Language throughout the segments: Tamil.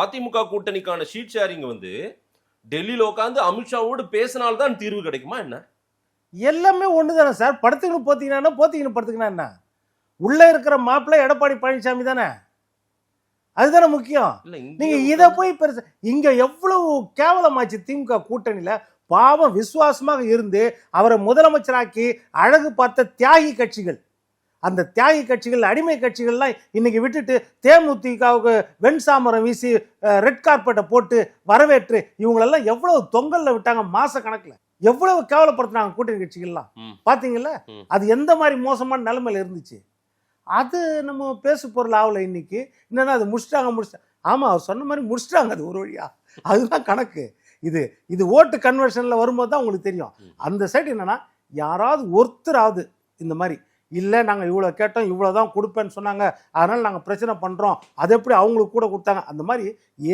அதிமுக கூட்டணிக்கான ஷீட் ஷேரிங் வந்து டெல்லியில உட்காந்து அமித்ஷாவோடு பேசினால்தான் தீர்வு கிடைக்குமா என்ன? எல்லாமே ஒன்று தானே சார். படுத்துக்கணும் போத்திக்கணும், போத்திக்கணும் படுத்துக்கணும் என்ன? உள்ள இருக்கிற மாப்பிள்ளை எடப்பாடி பழனிசாமி தானே, அதுதானே முக்கியம். நீங்க இதை போய் பெருசு இங்க எவ்வளவு கேவலமாச்சு திமுக கூட்டணியில. பாவம் விசுவாசமாக இருந்து அவரை முதலமைச்சராக்கி அழகு பார்த்த தியாகி கட்சிகள், அந்த தியாகி கட்சிகள், அடிமை கட்சிகள்லாம் இன்னைக்கு விட்டுட்டு தேமுதிகவுக்கு வெண்சாமரம் வீசி ரெட் கார்பெட்டை போட்டு வரவேற்று இவங்களெல்லாம் எவ்வளவு தொங்கல்ல விட்டாங்க மாச கணக்குல. எவ்வளவு கேவலப்படுத்தினாங்க கூட்டணி கட்சிகள்லாம் பாத்தீங்கல்ல. அது எந்த மாதிரி மோசமான நிலைமையில இருந்துச்சு. அது நம்ம பேசு பொருள் ஆகல இன்னைக்கு. என்னன்னா அது முடிச்சிட்டாங்க. ஆமா, அவர் சொன்ன மாதிரி முடிச்சிட்டாங்க அது ஒரு வழியா. அதுதான் கணக்கு. இது ஓட்டு கன்வர்ஷன்ல வரும்போது தான் உங்களுக்கு தெரியும். அந்த சைடு என்னன்னா யாராவது ஒருத்தராவது இந்த மாதிரி இல்லை நாங்கள் இவ்வளோ கேட்டோம் இவ்வளோதான் கொடுப்பேன்னு சொன்னாங்க அதனால நாங்கள் பிரச்சனை பண்ணுறோம், அது எப்படி அவங்களுக்கு கூட கொடுத்தாங்க, அந்த மாதிரி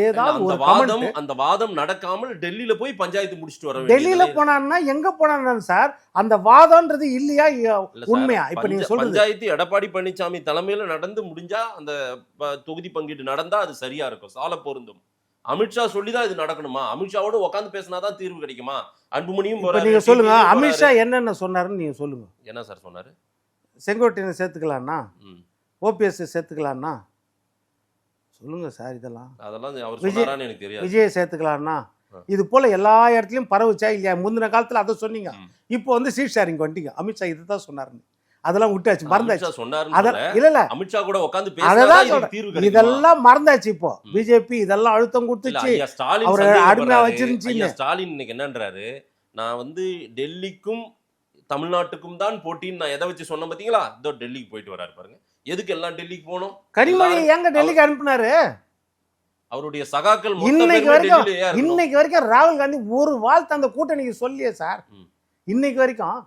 ஏதாவது ஒரு வாதம். அந்த வாதம் நடக்காமல் டெல்லியில போய் பஞ்சாயத்து முடிச்சுட்டு வர. டெல்லியில போனான்னா எங்க போனான்னு சார், அந்த வாதம்ன்றது இல்லையா உண்மையா? இப்ப நீங்க சொல்றது பஞ்சாயத்து எடப்பாடி பழனிசாமி தலைமையில நடந்து முடிஞ்சா அந்த தொகுதி பங்கீடு நடந்தா அது சரியா இருக்கும், சால பொருந்தும். அமித்ஷா சொல்லிதான் இது நடக்கணுமா? அமித்ஷாவோட உட்காந்து பேசினாதான் தீர்வு கிடைக்குமா? அன்புமணியும் நீங்க சொல்லுங்க, அமித்ஷா என்னென்ன சொன்னாருன்னு நீங்க சொல்லுங்க. என்ன சார் சொன்னாரு? செங்கோட்டையனை சேர்த்துக்கலாம்னா, ஓபிஎஸ் சேர்த்துக்கலாம்னா சொல்லுங்க சார். இதெல்லாம் அவர் சொன்னாரான்னு எனக்கு தெரியாது. விஜய் சேர்த்துக்கலாம்னா இது போல எல்லா இடத்துலயும் பரவுச்சா இல்லையா? முந்தின காலத்துல அதை சொன்னீங்க, இப்போ வந்து சீட் ஷேரிங் வந்துட்டீங்க. அமித்ஷா இதுதான் சொன்னாருன்னு அதெல்லாம் விட்டாச்சு, மறந்தாச்சு. இல்ல அமித்ஷா கூட உட்காந்து பேசுறதா இதெல்லாம் மறந்தாச்சு. இப்போ பிஜேபி இதெல்லாம் அழுத்தம் கொடுத்துச்சு, அவர் அடிமையா வச்சிருந்துச்சு. ஸ்டாலின் இன்னைக்கு என்னன்றாரு, நான் வந்து டெல்லிக்கும் தமிழ்நாட்டுக்கும் தான் போட்டின்னு நான் எதை வச்சு சொன்ன பாத்தீங்களா? இதோ டெல்லிக்கு போயிட்டு வராரு பாருங்க. எதுக்கு எல்லாம் டெல்லிக்கு போனோம்? கனிமொழி எங்க டெல்லிக்கு அனுப்பினாரு? அவருடைய சகாக்கள் இன்னைக்கு வரைக்கும் ராகுல் காந்தி ஒரு வாழ்த்து அந்த கூட்டணிக்கு சொல்லியே சார். இன்னைக்கு வரைக்கும்